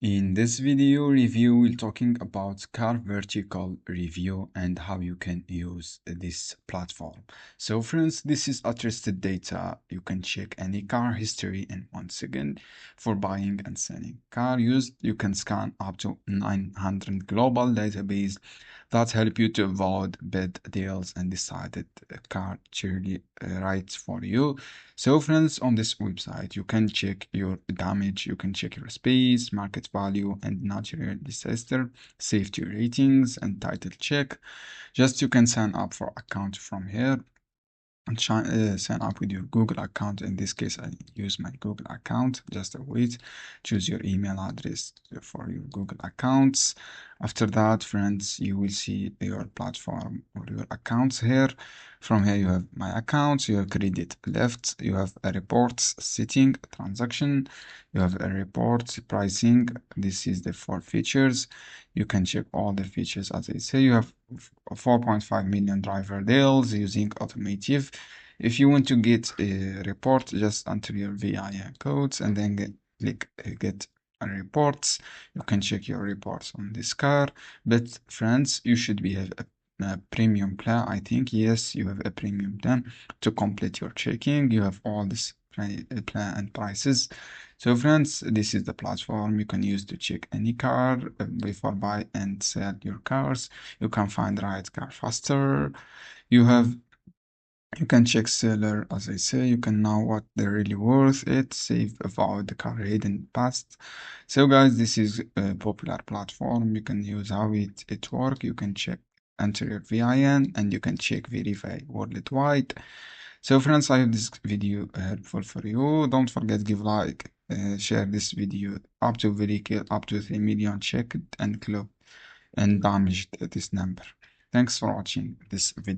In this video review, we're talking about Carvertical review and how you can use this platform. So friends, this is a trusted data. You can check any car history in 1 second for buying and selling car used. You can scan up to 900 global database that help you to avoid bad deals and decide a car truly right for you. So friends, on this website, you can check your damage, you can check your space, market value, and natural disaster, safety ratings, and title check. Just you can sign up for account from here and sign up with your Google account. In this case, I use my Google account. Just wait, choose your email address for your Google accounts. After that, friends, you will see your platform or your accounts here. From here, you have my accounts, you have credit left, you have a reports setting, transaction, you have a report pricing. This is the 4 features. You can check all the features as I say. You have 4.5 million driver deals using automotive. If you want to get a report, just enter your VIN codes and then click get reports. You can check your reports on this car. But friends, you should be have a premium plan. I think yes, you have a premium plan to complete your checking. You have all this plan and prices. So friends, this is the platform you can use to check any car before buy and sell your cars. You can find the right car faster. You can check seller, as I say. You can know what they're really worth it, save about the car hidden past. So guys, this is a popular platform. You can use how it work. You can check, enter your VIN, and you can check verify worldwide. So friends, I hope this video helpful for you. Don't forget give like, share this video up to up to 3 million checked and club and damaged this number. Thanks for watching this video.